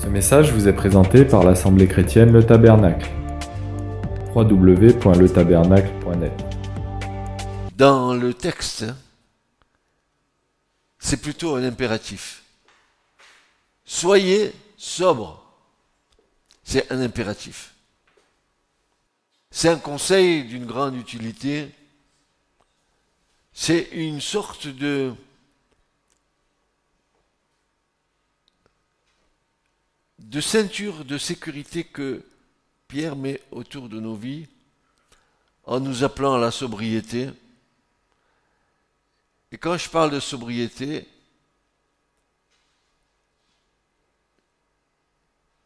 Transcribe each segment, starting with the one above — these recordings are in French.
Ce message vous est présenté par l'Assemblée chrétienne Le Tabernacle. www.letabernacle.net. Dans le texte, c'est plutôt un impératif. Soyez sobres. C'est un impératif. C'est un conseil d'une grande utilité. C'est une sorte de ceinture de sécurité que Pierre met autour de nos vies en nous appelant à la sobriété. Et quand je parle de sobriété,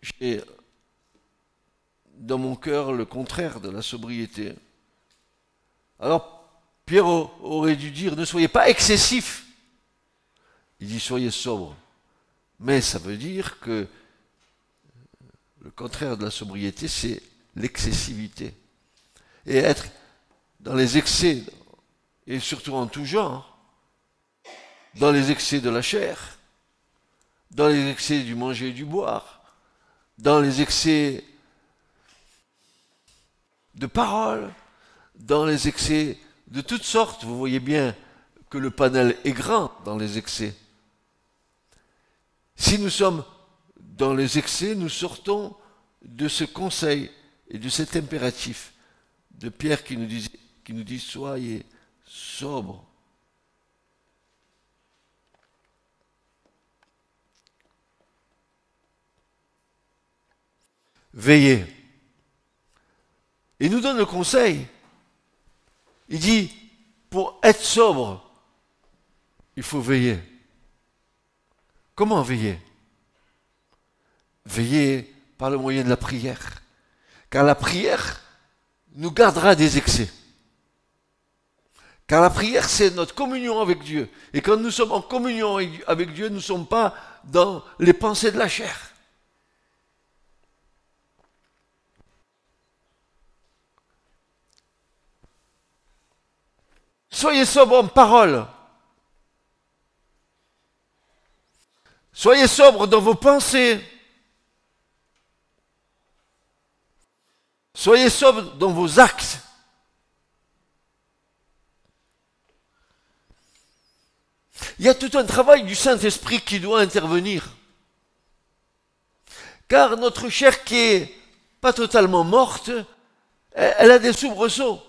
j'ai dans mon cœur le contraire de la sobriété. Alors, Pierre aurait dû dire, ne soyez pas excessifs. Il dit, soyez sobres. Mais ça veut dire que le contraire de la sobriété, c'est l'excessivité. Et être dans les excès, et surtout en tout genre, dans les excès de la chair, dans les excès du manger et du boire, dans les excès de parole, dans les excès de toutes sortes. Vous voyez bien que le panel est grand dans les excès. Si nous sommes dans les excès, nous sortons de ce conseil et de cet impératif de Pierre qui nous dit soyez sobres. Veillez. Il nous donne le conseil. Il dit, pour être sobre, il faut veiller. Comment veiller? Veiller par le moyen de la prière. Car la prière nous gardera des excès. Car la prière, c'est notre communion avec Dieu. Et quand nous sommes en communion avec Dieu, nous ne sommes pas dans les pensées de la chair. Soyez sobres en parole. Soyez sobres dans vos pensées. Soyez sobres dans vos actes. Il y a tout un travail du Saint-Esprit qui doit intervenir. Car notre chair qui est pas totalement morte, elle a des soubresauts.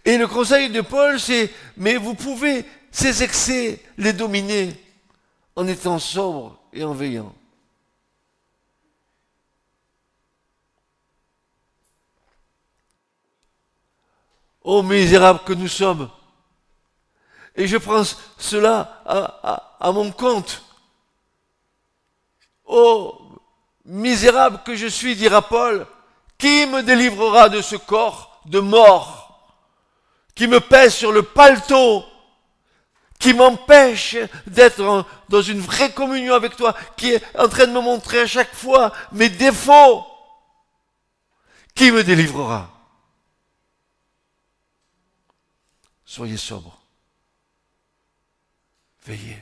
Et le conseil de Paul, c'est, mais vous pouvez ces excès les dominer en étant sobre et en veillant. Ô misérables que nous sommes! Et je prends cela à mon compte. Ô misérable que je suis, dira Paul, qui me délivrera de ce corps de mort qui me pèse sur le paletot, qui m'empêche d'être dans une vraie communion avec toi, qui est en train de me montrer à chaque fois mes défauts. Qui me délivrera? Soyez sobres. Veillez.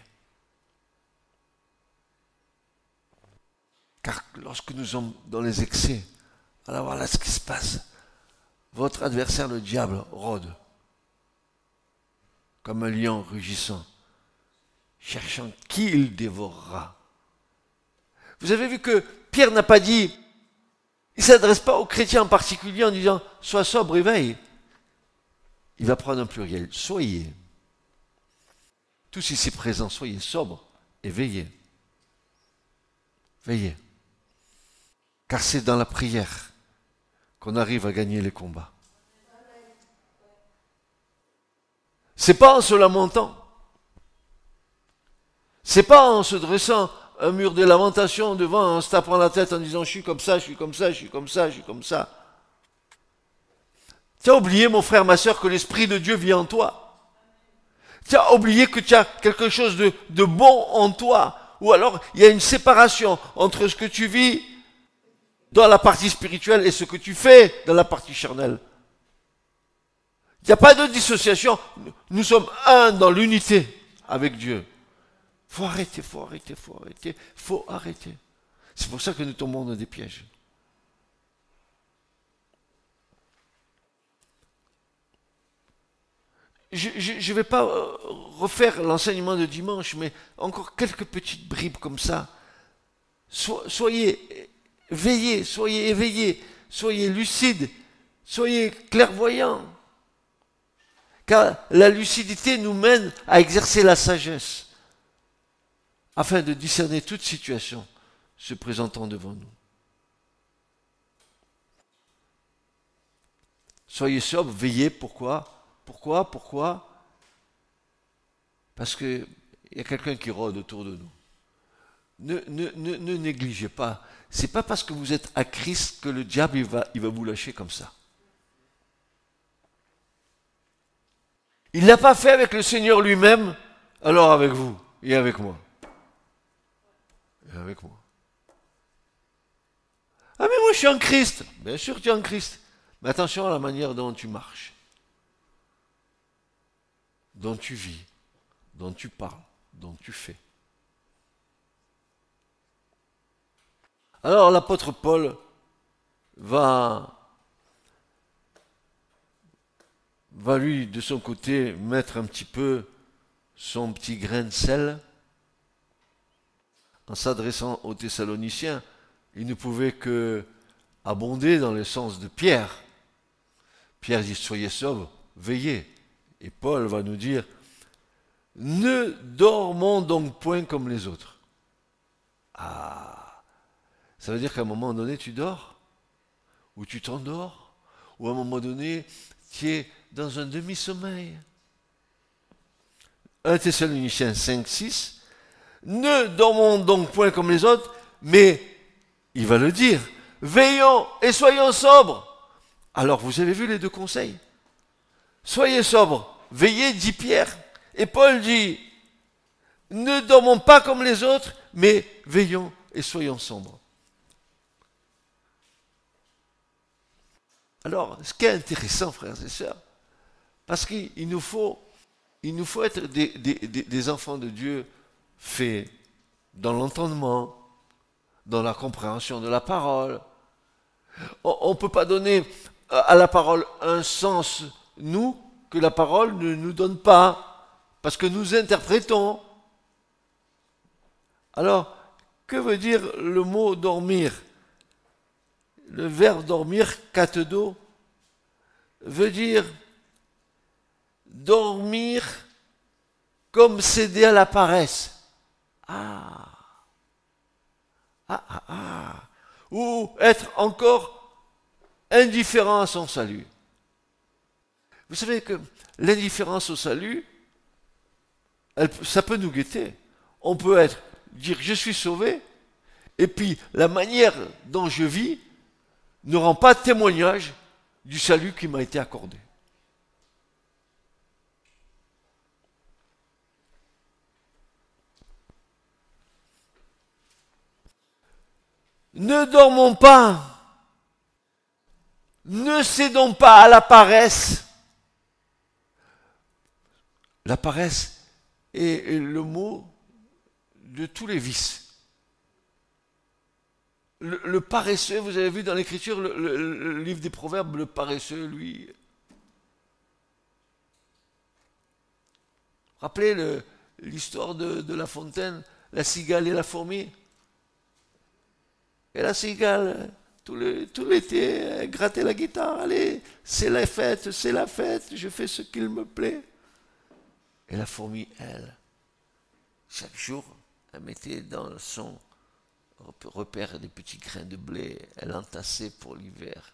Car lorsque nous sommes dans les excès, alors voilà ce qui se passe. Votre adversaire, le diable, rôde comme un lion rugissant, cherchant qui il dévorera. Vous avez vu que Pierre n'a pas dit, il ne s'adresse pas aux chrétiens en particulier en disant « sois sobre et veille ». Il va prendre un pluriel, « soyez ». Tous ici présents, soyez sobres et veillez. Veillez. Car c'est dans la prière qu'on arrive à gagner les combats. C'est pas en se lamentant. C'est pas en se dressant un mur de lamentation devant, en se tapant la tête en disant je suis comme ça, je suis comme ça, je suis comme ça, je suis comme ça. Tu as oublié, mon frère, ma soeur, que l'Esprit de Dieu vit en toi. Tu as oublié que tu as quelque chose de bon en toi. Ou alors, il y a une séparation entre ce que tu vis dans la partie spirituelle et ce que tu fais dans la partie charnelle. Il n'y a pas de dissociation. Nous sommes un dans l'unité avec Dieu. Faut arrêter, faut arrêter, faut arrêter, faut arrêter. C'est pour ça que nous tombons dans des pièges. Je ne vais pas refaire l'enseignement de dimanche, mais encore quelques petites bribes comme ça. Soyez veillés, soyez éveillés, soyez lucides, soyez clairvoyants. Car la lucidité nous mène à exercer la sagesse, afin de discerner toute situation se présentant devant nous. Soyez sobres, veillez, pourquoi ? Pourquoi ? Parce qu'il y a quelqu'un qui rôde autour de nous. Ne négligez pas. C'est pas parce que vous êtes à Christ que le diable il va vous lâcher comme ça. Il ne l'a pas fait avec le Seigneur lui-même, alors avec vous et avec moi. Et avec moi. Ah mais moi je suis en Christ. Bien sûr que tu es en Christ. Mais attention à la manière dont tu marches, dont tu vis, dont tu parles, dont tu fais. Alors l'apôtre Paul va lui, de son côté, mettre un petit peu son petit grain de sel en s'adressant aux Thessaloniciens. Il ne pouvait que abonder dans le sens de Pierre. Pierre dit, soyez sobres, veillez. Et Paul va nous dire, ne dormons donc point comme les autres. Ah, ça veut dire qu'à un moment donné, tu dors, ou tu t'endors, ou à un moment donné, tu es dans un demi-sommeil. 1 Thessaloniciens 5, 6, ne dormons donc point comme les autres, mais, il va le dire, veillons et soyons sobres. Alors, vous avez vu les deux conseils. Soyez sobres, veillez, dit Pierre. Et Paul dit, ne dormons pas comme les autres, mais veillons et soyons sombres. Alors, ce qui est intéressant, frères et sœurs, parce qu'il nous faut être des enfants de Dieu faits dans l'entendement, dans la compréhension de la parole. On ne peut pas donner à la parole un sens, nous, que la parole ne nous donne pas, parce que nous interprétons. Alors, que veut dire le mot dormir ? Le verbe dormir, katedo, veut dire dormir comme céder à la paresse. Ou être encore indifférent à son salut. Vous savez que l'indifférence au salut, ça peut nous guetter. On peut dire je suis sauvé, et puis la manière dont je vis ne rend pas témoignage du salut qui m'a été accordé. Ne dormons pas, ne cédons pas à la paresse. La paresse est le mot de tous les vices. Le paresseux, vous avez vu dans l'Écriture, le livre des Proverbes, le paresseux, lui. Rappelez l'histoire de La Fontaine, la cigale et la fourmi. Et la cigale, tout l'été, elle grattait la guitare. Allez, c'est la fête, je fais ce qu'il me plaît. Et la fourmi, elle, chaque jour, elle mettait dans son repère des petits grains de blé, elle entassait pour l'hiver.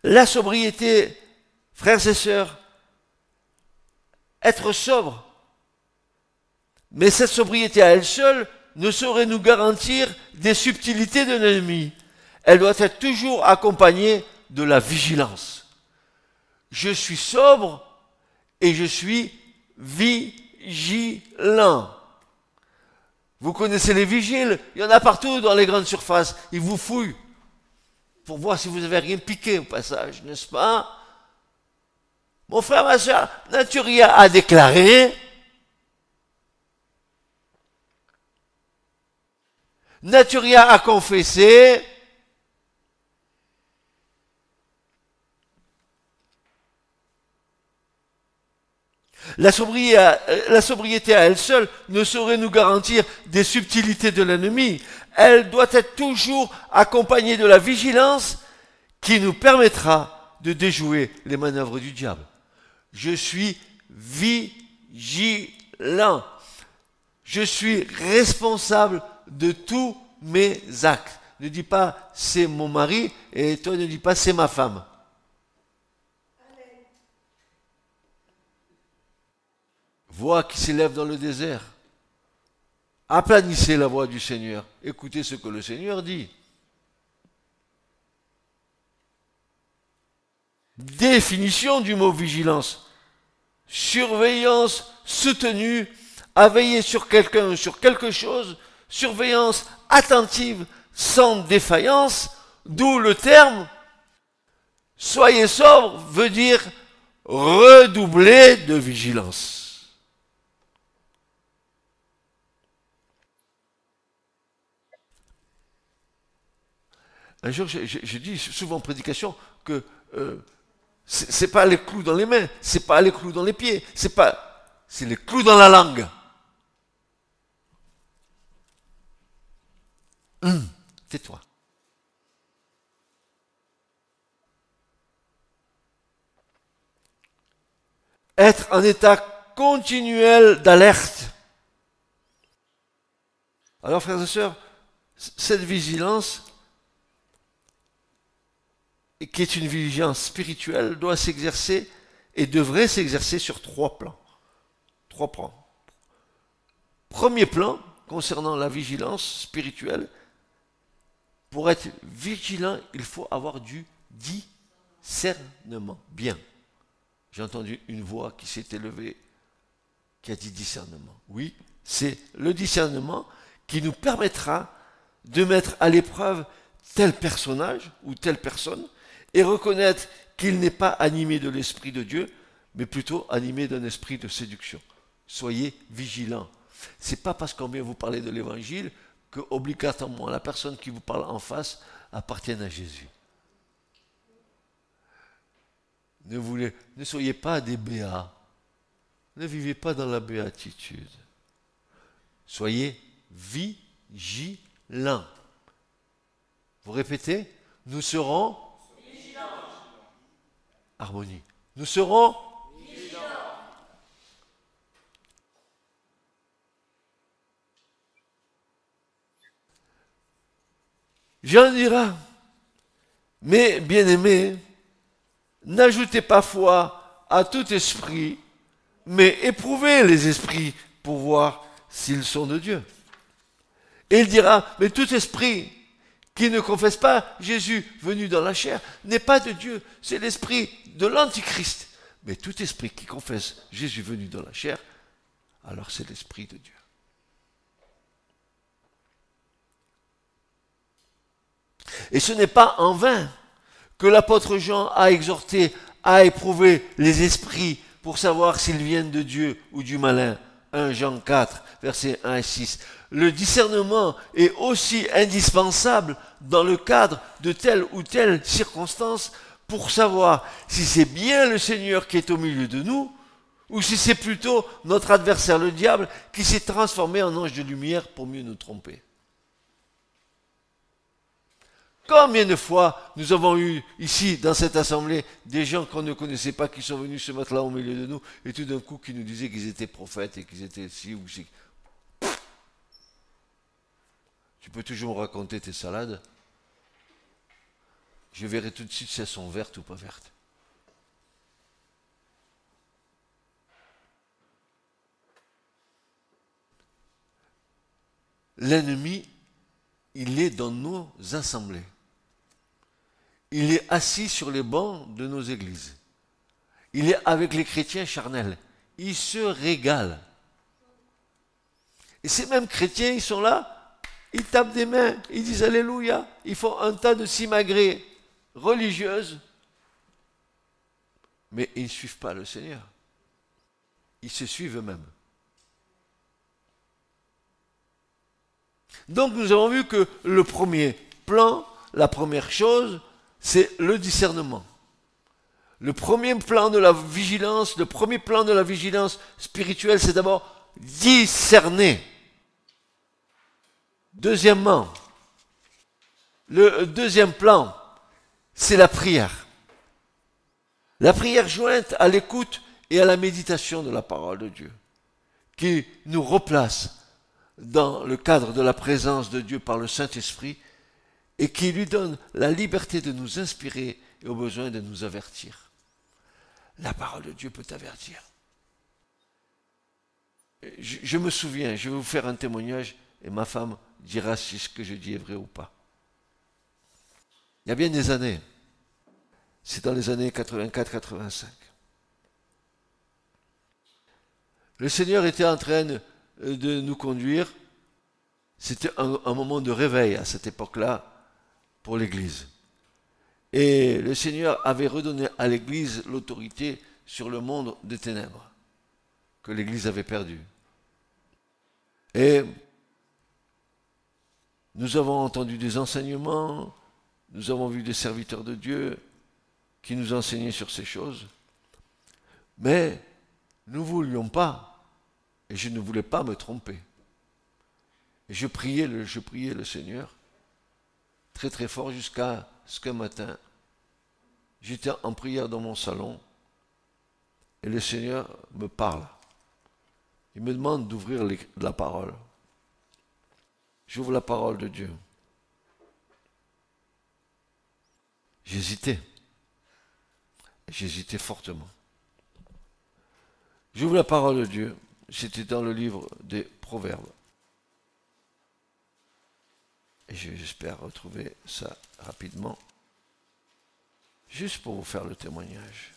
La sobriété, frères et sœurs, être sobre. Mais cette sobriété à elle seule ne saurait nous garantir des subtilités de l'ennemi. Elle doit être toujours accompagnée de la vigilance. Je suis sobre et je suis vigilant. Vous connaissez les vigiles, il y en a partout dans les grandes surfaces. Ils vous fouillent pour voir si vous n'avez rien piqué au passage, n'est-ce pas ? Mon frère, ma soeur, n'as-tu rien à déclarer? N'as-tu rien à confesser? La sobriété à elle seule ne saurait nous garantir des subtilités de l'ennemi. Elle doit être toujours accompagnée de la vigilance qui nous permettra de déjouer les manœuvres du diable. Je suis vigilant. Je suis responsable de tous mes actes. Ne dis pas c'est mon mari et toi ne dis pas c'est ma femme. Voix qui s'élève dans le désert. Aplanissez la voix du Seigneur. Écoutez ce que le Seigneur dit. Définition du mot vigilance. Surveillance soutenue, à veiller sur quelqu'un ou sur quelque chose, surveillance attentive, sans défaillance, d'où le terme soyez sobre veut dire redoubler de vigilance. Un jour, je dis souvent en prédication que c'est pas les clous dans les mains, c'est pas les clous dans les pieds, c'est les clous dans la langue. Tais-toi. Être en état continuel d'alerte. Alors, frères et sœurs, cette vigilance, qui est une vigilance spirituelle, doit s'exercer et devrait s'exercer sur 3 plans. 3 plans. Premier plan, concernant la vigilance spirituelle, pour être vigilant, il faut avoir du discernement. Bien. J'ai entendu une voix qui s'est élevée, qui a dit discernement. Oui, c'est le discernement qui nous permettra de mettre à l'épreuve tel personnage ou telle personne et reconnaître qu'il n'est pas animé de l'Esprit de Dieu, mais plutôt animé d'un esprit de séduction. Soyez vigilants. C'est pas parce qu'on vient vous parler de l'Évangile que obligatoirement la personne qui vous parle en face appartienne à Jésus. Ne soyez pas des béats. Ne vivez pas dans la béatitude. Soyez vigilants. Vous répétez, nous serons vigilants. Harmonie. Nous serons vigilants. Jean dira, mais bien-aimés, n'ajoutez pas foi à tout esprit, mais éprouvez les esprits pour voir s'ils sont de Dieu. Et il dira, mais tout esprit qui ne confesse pas Jésus venu dans la chair n'est pas de Dieu, c'est l'esprit de l'Antichrist. Mais tout esprit qui confesse Jésus venu dans la chair, alors c'est l'esprit de Dieu. Et ce n'est pas en vain que l'apôtre Jean a exhorté à éprouver les esprits pour savoir s'ils viennent de Dieu ou du malin. 1 Jean 4, versets 1 et 6. Le discernement est aussi indispensable dans le cadre de telle ou telle circonstance pour savoir si c'est bien le Seigneur qui est au milieu de nous ou si c'est plutôt notre adversaire le diable qui s'est transformé en ange de lumière pour mieux nous tromper. Combien de fois nous avons eu ici, dans cette assemblée, des gens qu'on ne connaissait pas qui sont venus se mettre là au milieu de nous et tout d'un coup qui nous disaient qu'ils étaient prophètes et qu'ils étaient ci ou ci. Tu peux toujours me raconter tes salades. Je verrai tout de suite si elles sont vertes ou pas vertes. L'ennemi, il est dans nos assemblées. Il est assis sur les bancs de nos églises. Il est avec les chrétiens charnels. Il se régale. Et ces mêmes chrétiens, ils sont là, ils tapent des mains, ils disent Alléluia. Ils font un tas de simagrées religieuses. Mais ils ne suivent pas le Seigneur. Ils se suivent eux-mêmes. Donc nous avons vu que le premier plan, la première chose, c'est le discernement. Le premier plan de la vigilance, le premier plan de la vigilance spirituelle, c'est d'abord discerner. Deuxièmement, le deuxième plan, c'est la prière. La prière jointe à l'écoute et à la méditation de la parole de Dieu, qui nous replace dans le cadre de la présence de Dieu par le Saint-Esprit et qui lui donne la liberté de nous inspirer et au besoin de nous avertir. La parole de Dieu peut t'avertir. Je me souviens, je vais vous faire un témoignage et ma femme dira si ce que je dis est vrai ou pas. Il y a bien des années, c'est dans les années 84-85. Le Seigneur était en train de nous conduire. C'était un moment de réveil à cette époque-là pour l'Église. Et le Seigneur avait redonné à l'Église l'autorité sur le monde des ténèbres que l'Église avait perdu. Et nous avons entendu des enseignements, nous avons vu des serviteurs de Dieu qui nous enseignaient sur ces choses, mais nous ne voulions pas, et je ne voulais pas me tromper. Et je priais le Seigneur très très fort jusqu'à ce qu'un matin, j'étais en prière dans mon salon et le Seigneur me parle. Il me demande d'ouvrir la parole. J'ouvre la parole de Dieu. J'hésitais. J'hésitais fortement. J'ouvre la parole de Dieu. C'était dans le livre des Proverbes. Et j'espère retrouver ça rapidement. Juste pour vous faire le témoignage.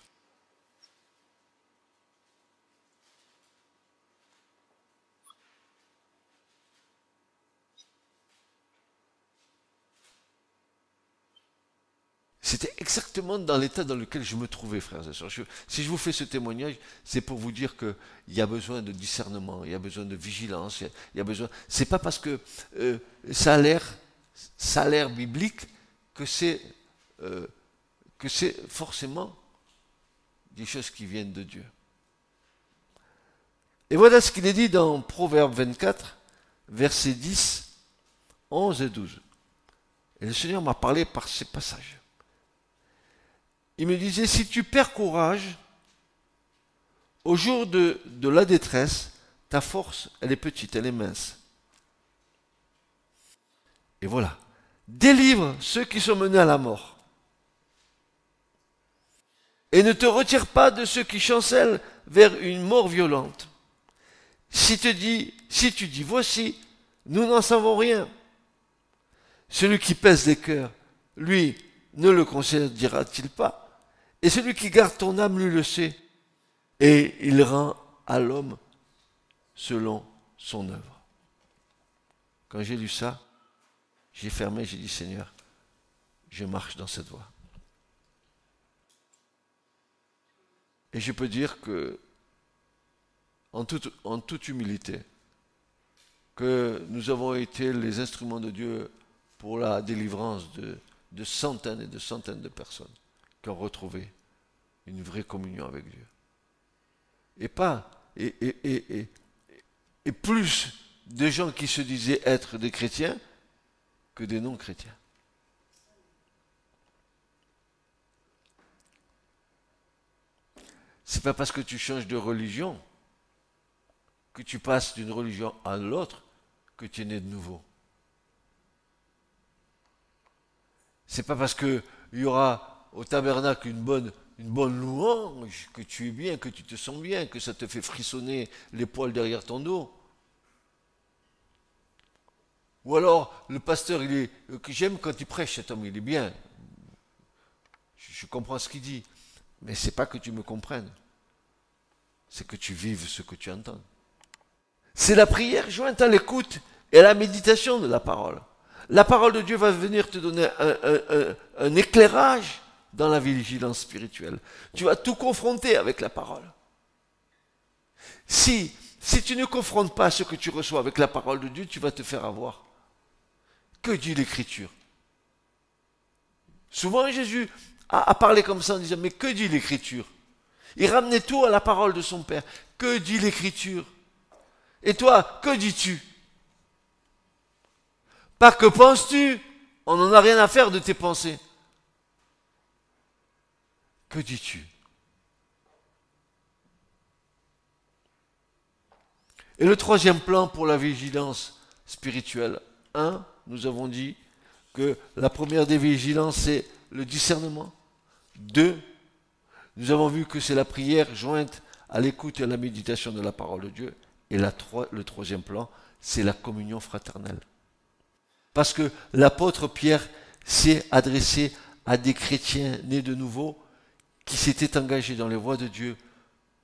C'était exactement dans l'état dans lequel je me trouvais, frères et sœurs. Si je vous fais ce témoignage, c'est pour vous dire qu'il y a besoin de discernement, il y a besoin de vigilance, il y a besoin... C'est pas parce que ça a l'air biblique que c'est forcément des choses qui viennent de Dieu. Et voilà ce qu'il est dit dans Proverbe 24, versets 10, 11 et 12. Et le Seigneur m'a parlé par ces passages. Il me disait, si tu perds courage, au jour de la détresse, ta force, elle est petite, elle est mince. Et voilà. Délivre ceux qui sont menés à la mort. Et ne te retire pas de ceux qui chancellent vers une mort violente. Si tu dis, voici, nous n'en savons rien. Celui qui pèse les cœurs, lui, ne le considérera-t-il pas? Et celui qui garde ton âme, lui le sait. Et il rend à l'homme selon son œuvre. Quand j'ai lu ça, j'ai fermé, j'ai dit, Seigneur, je marche dans cette voie. Et je peux dire que, en toute humilité, que nous avons été les instruments de Dieu pour la délivrance de centaines et de centaines de personnes qui ont retrouvé une vraie communion avec Dieu. Et plus de gens qui se disaient être des chrétiens que des non-chrétiens. C'est pas parce que tu changes de religion que tu passes d'une religion à l'autre que tu es né de nouveau. C'est pas parce qu'il y aura au tabernacle une bonne louange, que tu es bien, que tu te sens bien, que ça te fait frissonner les poils derrière ton dos. Ou alors, le pasteur, que j'aime quand il prêche, cet homme, il est bien. Je comprends ce qu'il dit. Mais c'est pas que tu me comprennes. C'est que tu vives ce que tu entends. C'est la prière jointe à l'écoute et à la méditation de la parole. La parole de Dieu va venir te donner un éclairage dans la vigilance spirituelle. Tu vas tout confronter avec la parole. Si tu ne confrontes pas ce que tu reçois avec la parole de Dieu, tu vas te faire avoir. Que dit l'Écriture? Souvent Jésus a parlé comme ça en disant, mais que dit l'Écriture? Il ramenait tout à la parole de son Père. Que dit l'Écriture? Et toi, que dis-tu? Pas que penses-tu? On n'en a rien à faire de tes pensées. Que dis-tu? Et le troisième plan pour la vigilance spirituelle. Nous avons dit que la première des vigilances, c'est le discernement. 2, nous avons vu que c'est la prière jointe à l'écoute et à la méditation de la parole de Dieu. Et le troisième plan, c'est la communion fraternelle. Parce que l'apôtre Pierre s'est adressé à des chrétiens nés de nouveau qui s'étaient engagés dans les voies de Dieu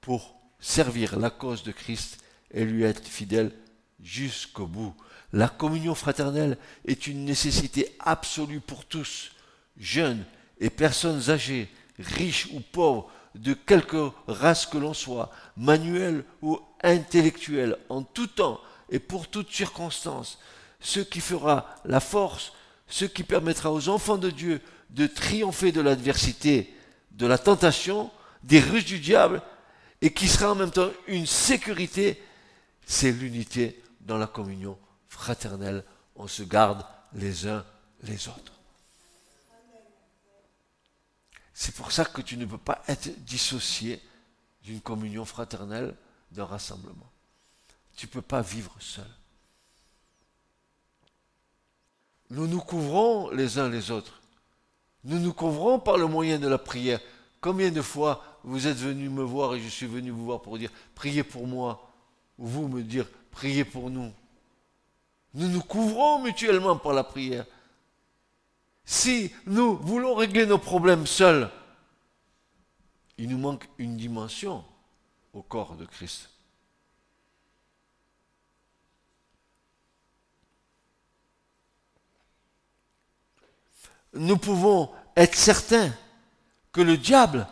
pour servir la cause de Christ et lui être fidèles jusqu'au bout. La communion fraternelle est une nécessité absolue pour tous, jeunes et personnes âgées, riches ou pauvres, de quelque race que l'on soit, manuel ou intellectuel, en tout temps et pour toutes circonstances. Ce qui fera la force, ce qui permettra aux enfants de Dieu de triompher de l'adversité, de la tentation, des ruses du diable, et qui sera en même temps une sécurité, c'est l'unité dans la communion fraternelle. On se garde les uns les autres. C'est pour ça que tu ne peux pas être dissocié d'une communion fraternelle, d'un rassemblement. Tu ne peux pas vivre seul. Nous nous couvrons les uns les autres. Nous nous couvrons par le moyen de la prière. Combien de fois vous êtes venus me voir et je suis venu vous voir pour dire « Priez pour moi » ou vous me dire « Priez pour nous ». Nous nous couvrons mutuellement par la prière. Si nous voulons régler nos problèmes seuls, il nous manque une dimension au corps de Christ. Nous pouvons être certains que le diable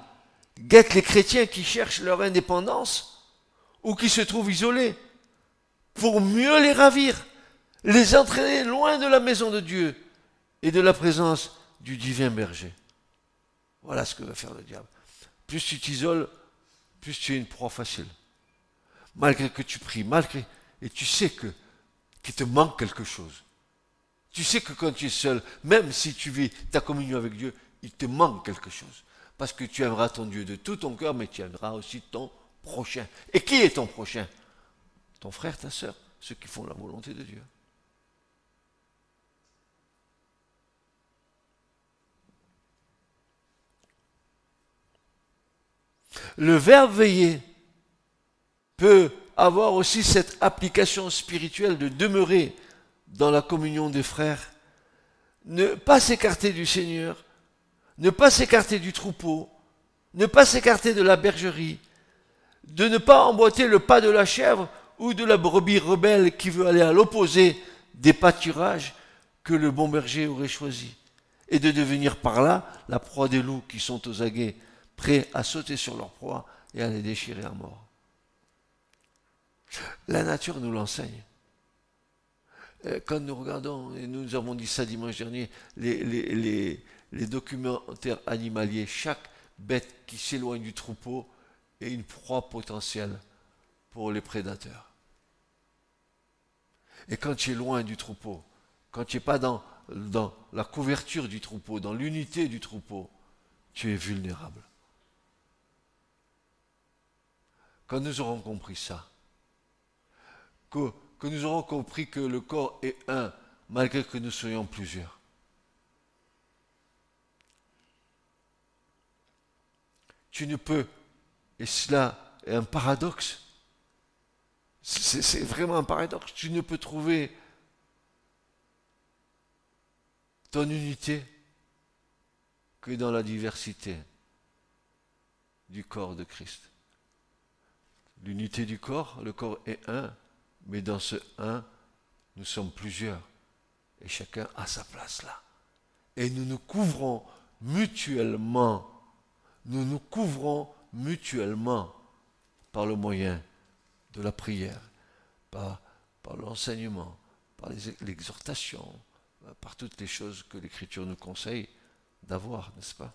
guette les chrétiens qui cherchent leur indépendance ou qui se trouvent isolés pour mieux les ravir, les entraîner loin de la maison de Dieu et de la présence du divin berger. Voilà ce que va faire le diable. Plus tu t'isoles, plus tu es une proie facile. Malgré que tu pries, et tu sais qu'il te manque quelque chose. Tu sais que quand tu es seul, même si tu vis ta communion avec Dieu, il te manque quelque chose. Parce que tu aimeras ton Dieu de tout ton cœur, mais tu aimeras aussi ton prochain. Et qui est ton prochain? Ton frère, ta sœur, ceux qui font la volonté de Dieu. Le verbe veiller peut avoir aussi cette application spirituelle de demeurer dans la communion des frères, ne pas s'écarter du Seigneur, ne pas s'écarter du troupeau, ne pas s'écarter de la bergerie, de ne pas emboîter le pas de la chèvre ou de la brebis rebelle qui veut aller à l'opposé des pâturages que le bon berger aurait choisi, et de devenir par là la proie des loups qui sont aux aguets, prêts à sauter sur leur proie et à les déchirer à mort. La nature nous l'enseigne. Quand nous regardons, et nous avons dit ça dimanche dernier, les documentaires animaliers, chaque bête qui s'éloigne du troupeau est une proie potentielle pour les prédateurs. Et quand tu es loin du troupeau, quand tu n'es pas dans la couverture du troupeau, dans l'unité du troupeau, tu es vulnérable. Quand nous aurons compris ça, que nous aurons compris que le corps est un, malgré que nous soyons plusieurs. Tu ne peux, et cela est un paradoxe, c'est vraiment un paradoxe, tu ne peux trouver ton unité que dans la diversité du corps de Christ. L'unité du corps, le corps est un, mais dans ce un, nous sommes plusieurs. Et chacun a sa place là. Et nous nous couvrons mutuellement. Nous nous couvrons mutuellement par le moyen de la prière, par l'enseignement, par l'exhortation, par toutes les choses que l'Écriture nous conseille d'avoir, n'est-ce pas?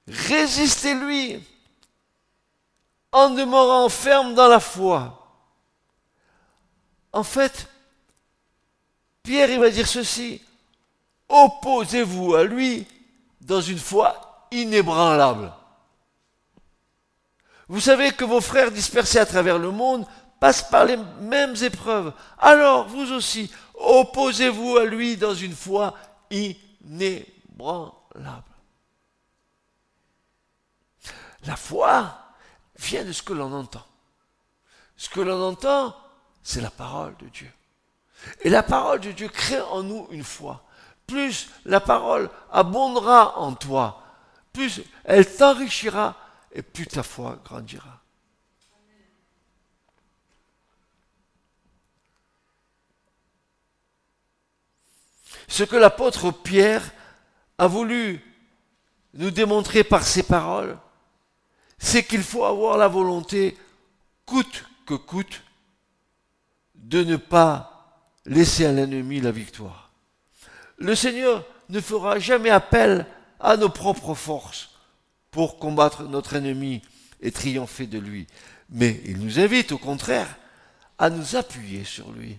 Résistez-lui en demeurant ferme dans la foi. En fait, Pierre, il va dire ceci: opposez-vous à lui dans une foi inébranlable. Vous savez que vos frères dispersés à travers le monde passent par les mêmes épreuves. Alors, vous aussi, opposez-vous à lui dans une foi inébranlable. La foi vient de ce que l'on entend. Ce que l'on entend, c'est la parole de Dieu. Et la parole de Dieu crée en nous une foi. Plus la parole abondera en toi, plus elle t'enrichira et plus ta foi grandira. Ce que l'apôtre Pierre a voulu nous démontrer par ses paroles, c'est qu'il faut avoir la volonté, coûte que coûte, de ne pas laisser à l'ennemi la victoire. Le Seigneur ne fera jamais appel à nos propres forces pour combattre notre ennemi et triompher de lui. Mais il nous invite au contraire à nous appuyer sur lui.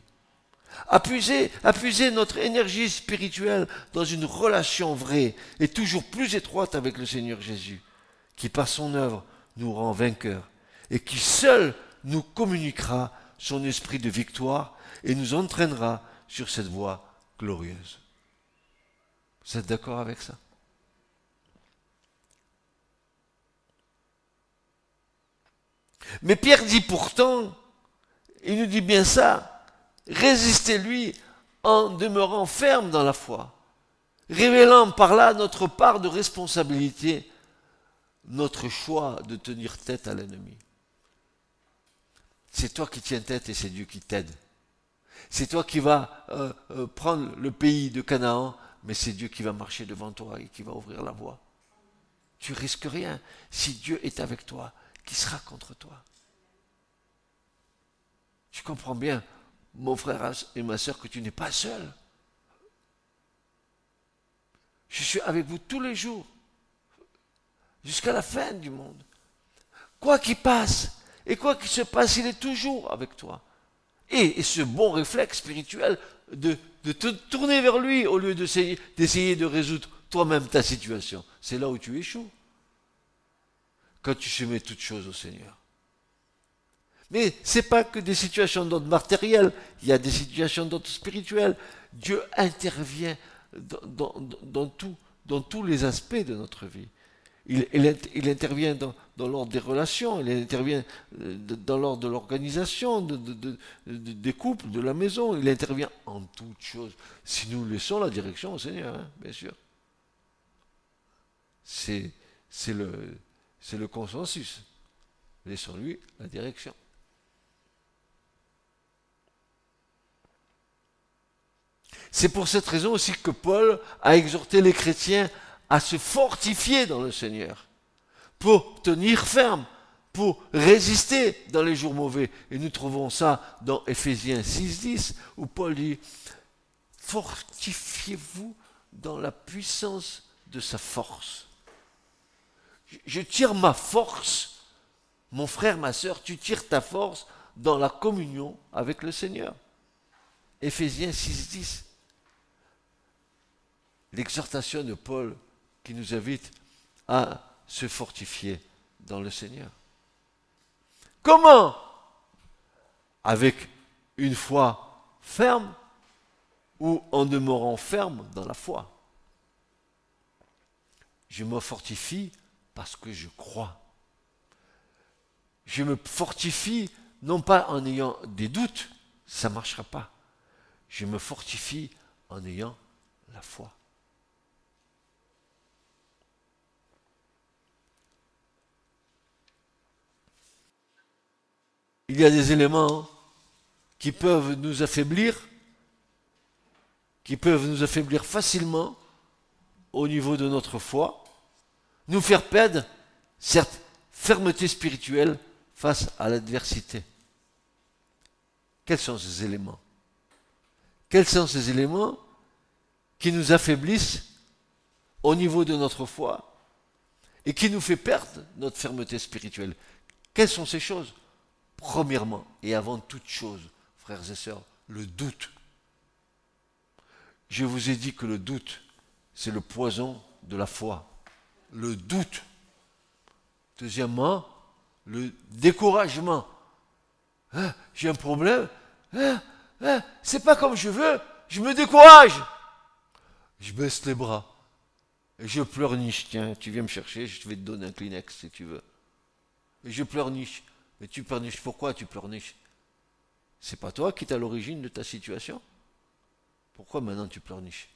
Appuyer notre énergie spirituelle dans une relation vraie et toujours plus étroite avec le Seigneur Jésus, qui par son œuvre nous rend vainqueurs et qui seul nous communiquera son esprit de victoire et nous entraînera sur cette voie glorieuse. Vous êtes d'accord avec ça? Mais Pierre dit pourtant, il nous dit bien ça, résistez-lui en demeurant ferme dans la foi, révélant par là notre part de responsabilité, notre choix de tenir tête à l'ennemi. C'est toi qui tiens tête et c'est Dieu qui t'aide. C'est toi qui vas prendre le pays de Canaan, mais c'est Dieu qui va marcher devant toi et qui va ouvrir la voie. Tu risques rien. Si Dieu est avec toi, qui sera contre toi? Tu comprends bien, mon frère et ma sœur, que tu n'es pas seul. Je suis avec vous tous les jours, jusqu'à la fin du monde. Quoi qu'il passe, et quoi qu'il se passe, il est toujours avec toi. Et ce bon réflexe spirituel de te tourner vers lui au lieu d'essayer de résoudre toi-même ta situation. C'est là où tu échoues. Quand tu soumets toutes choses au Seigneur. Mais ce n'est pas que des situations d'ordre matériel, il y a des situations d'ordre spirituel. Dieu intervient dans tous les aspects de notre vie. Il intervient dans l'ordre des relations, il intervient dans l'ordre de l'organisation, des couples, de la maison, il intervient en toutes choses. Si nous laissons la direction au Seigneur, hein, bien sûr. C'est le consensus. Laissons-lui la direction. C'est pour cette raison aussi que Paul a exhorté les chrétiens à se fortifier dans le Seigneur, pour tenir ferme, pour résister dans les jours mauvais. Et nous trouvons ça dans Éphésiens 6,10, où Paul dit « Fortifiez-vous dans la puissance de sa force. » Je tire ma force, mon frère, ma sœur, tu tires ta force dans la communion avec le Seigneur. Éphésiens 6,10. L'exhortation de Paul qui nous invite à se fortifier dans le Seigneur. Comment? Avec une foi ferme ou en demeurant ferme dans la foi. Je me fortifie parce que je crois. Je me fortifie non pas en ayant des doutes, ça ne marchera pas. Je me fortifie en ayant la foi. Il y a des éléments qui peuvent nous affaiblir qui peuvent nous affaiblir facilement au niveau de notre foi, nous faire perdre, certes, fermeté spirituelle face à l'adversité. Quels sont ces éléments? Quels sont ces éléments qui nous affaiblissent au niveau de notre foi et qui nous fait perdre notre fermeté spirituelle? Quelles sont ces choses? Premièrement, et avant toute chose, frères et sœurs, le doute. Je vous ai dit que le doute, c'est le poison de la foi. Le doute. Deuxièmement, le découragement. Hein, j'ai un problème, c'est pas comme je veux, je me décourage. Je baisse les bras et je pleurniche. Tiens, tu viens me chercher, je vais te donner un Kleenex si tu veux. Et je pleurniche. Mais tu pleurniches, pourquoi tu pleurniches? C'est pas toi qui es à l'origine de ta situation? Pourquoi maintenant tu pleurniches?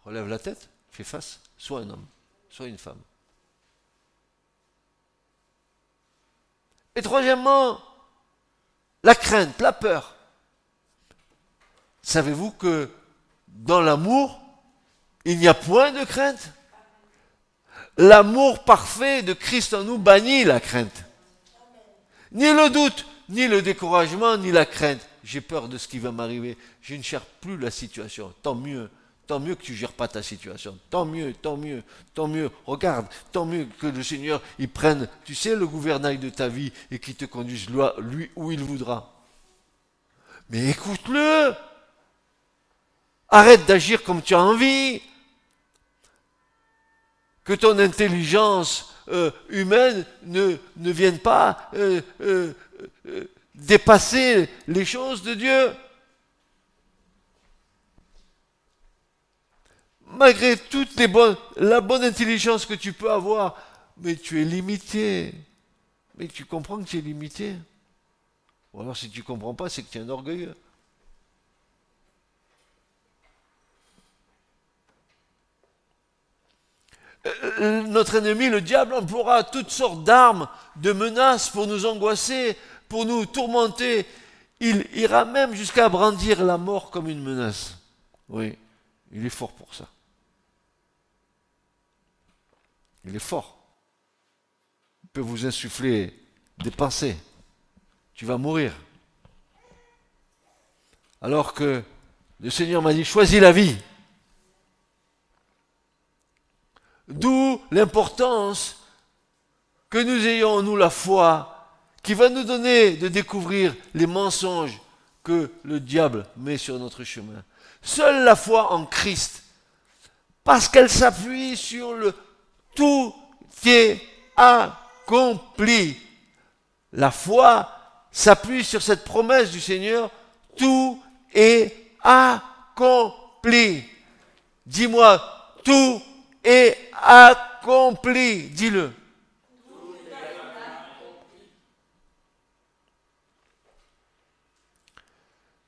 Relève la tête, fais face, sois un homme, sois une femme. Et troisièmement, la crainte, la peur. Savez-vous que dans l'amour, il n'y a point de crainte? L'amour parfait de Christ en nous bannit la crainte. Ni le doute, ni le découragement, ni la crainte. J'ai peur de ce qui va m'arriver. Je ne cherche plus la situation. Tant mieux que tu ne gères pas ta situation. Tant mieux. Regarde, tant mieux que le Seigneur, il prenne, tu sais, le gouvernail de ta vie et qu'il te conduise lui où il voudra. Mais écoute-le. Arrête d'agir comme tu as envie. Que ton intelligence humaine ne vienne pas dépasser les choses de Dieu. Malgré toute la bonne intelligence que tu peux avoir, mais tu es limité. Mais tu comprends que tu es limité. Ou alors si tu ne comprends pas, c'est que tu es un orgueilleux. Notre ennemi, le diable, emploiera toutes sortes d'armes, de menaces pour nous angoisser, pour nous tourmenter. Il ira même jusqu'à brandir la mort comme une menace. Oui, il est fort pour ça. Il est fort. Il peut vous insuffler des pensées. Tu vas mourir. Alors que le Seigneur m'a dit, choisis la vie. D'où l'importance que nous ayons en nous la foi qui va nous donner de découvrir les mensonges que le diable met sur notre chemin. Seule la foi en Christ, parce qu'elle s'appuie sur le tout est accompli. La foi s'appuie sur cette promesse du Seigneur, tout est accompli. Dis-moi, tout est accompli. Dis-le.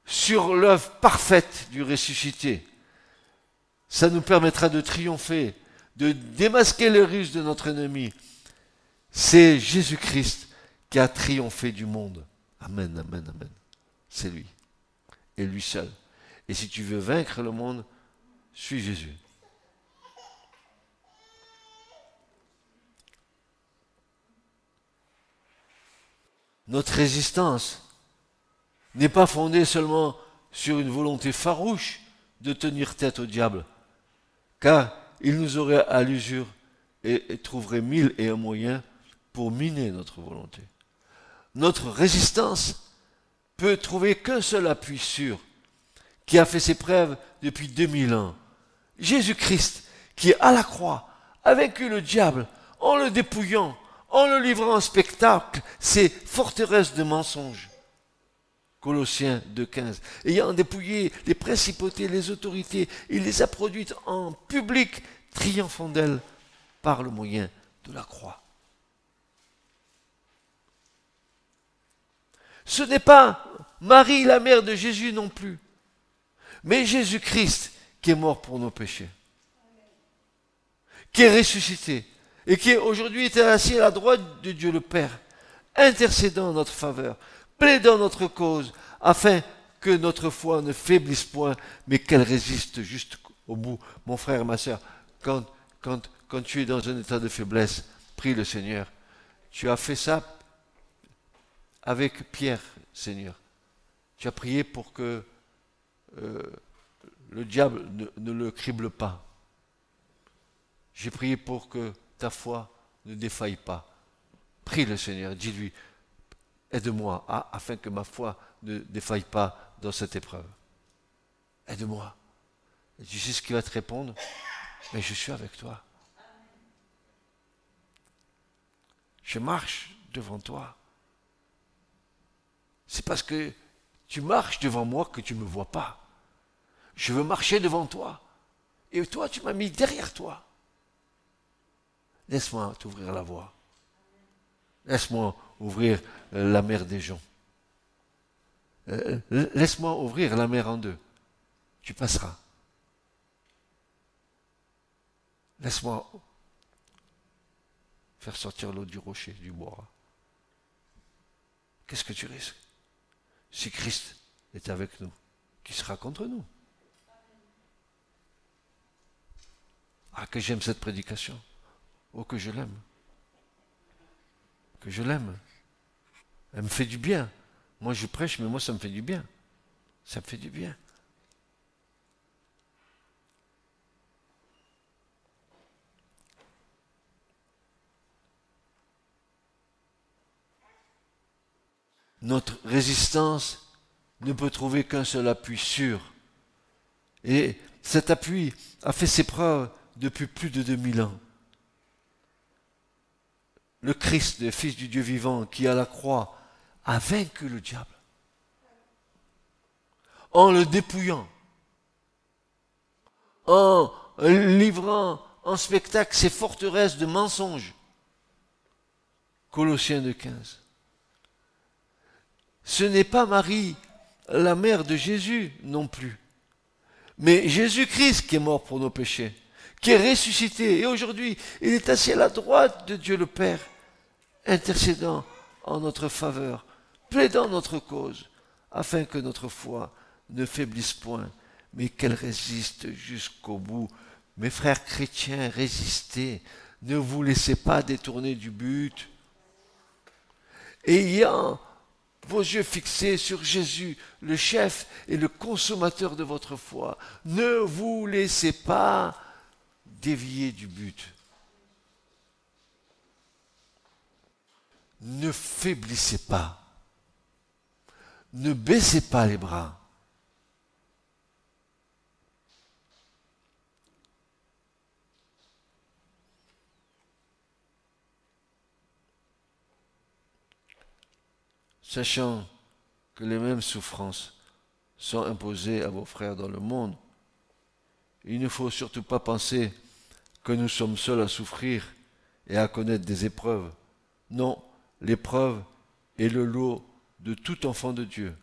Sur l'œuvre parfaite du ressuscité. Ça nous permettra de triompher, de démasquer les ruses de notre ennemi. C'est Jésus-Christ qui a triomphé du monde. Amen, amen, amen. C'est lui. Et lui seul. Et si tu veux vaincre le monde, suis Jésus. Notre résistance n'est pas fondée seulement sur une volonté farouche de tenir tête au diable, car il nous aurait à l'usure et trouverait 1001 moyens pour miner notre volonté. Notre résistance peut trouver qu'un seul appui sûr, qui a fait ses preuves depuis 2000 ans. Jésus-Christ, qui à la croix a vaincu le diable en le dépouillant, en le livrant en spectacle, ses forteresses de mensonges. Colossiens 2,15. Ayant dépouillé les principautés, les autorités, il les a produites en public, triomphant d'elles par le moyen de la croix. Ce n'est pas Marie, la mère de Jésus non plus, mais Jésus-Christ qui est mort pour nos péchés, qui est ressuscité et qui aujourd'hui est assis à la droite de Dieu le Père, intercédant en notre faveur, plaidant notre cause, afin que notre foi ne faiblisse point, mais qu'elle résiste jusqu'au bout. Mon frère, ma soeur, quand tu es dans un état de faiblesse, prie le Seigneur. Tu as fait ça avec Pierre, Seigneur. Tu as prié pour que le diable ne le crible pas. J'ai prié pour que ta foi ne défaille pas. Prie le Seigneur, dis-lui, aide-moi afin que ma foi ne défaille pas dans cette épreuve. Aide-moi. Et tu sais ce qu'il va te répondre? Mais je suis avec toi. Je marche devant toi. C'est parce que tu marches devant moi que tu ne me vois pas. Je veux marcher devant toi. Et toi, tu m'as mis derrière toi. Laisse-moi t'ouvrir la voie. Laisse-moi ouvrir la mer des gens. Laisse-moi ouvrir la mer en deux. Tu passeras. Laisse-moi faire sortir l'eau du rocher, du bois. Qu'est-ce que tu risques? Si Christ est avec nous, qui sera contre nous? Ah, que j'aime cette prédication. Oh, que je l'aime. Que je l'aime. Elle me fait du bien. Moi, je prêche, mais moi, ça me fait du bien. Ça me fait du bien. Notre résistance ne peut trouver qu'un seul appui sûr. Et cet appui a fait ses preuves depuis plus de 2000 ans. Le Christ, le Fils du Dieu vivant, qui à la croix a vaincu le diable en le dépouillant, en livrant en spectacle ses forteresses de mensonges. Colossiens 2,15. Ce n'est pas Marie, la mère de Jésus non plus, mais Jésus-Christ qui est mort pour nos péchés, qui est ressuscité, et aujourd'hui il est assis à la droite de Dieu le Père, intercédant en notre faveur, plaidant notre cause, afin que notre foi ne faiblisse point, mais qu'elle résiste jusqu'au bout. Mes frères chrétiens, résistez, ne vous laissez pas détourner du but. Ayant vos yeux fixés sur Jésus, le chef et le consommateur de votre foi, ne vous laissez pas dévier du but. Ne faiblissez pas. Ne baissez pas les bras. Sachant que les mêmes souffrances sont imposées à vos frères dans le monde, il ne faut surtout pas penser que nous sommes seuls à souffrir et à connaître des épreuves. Non, l'épreuve est le lot de tout enfant de Dieu.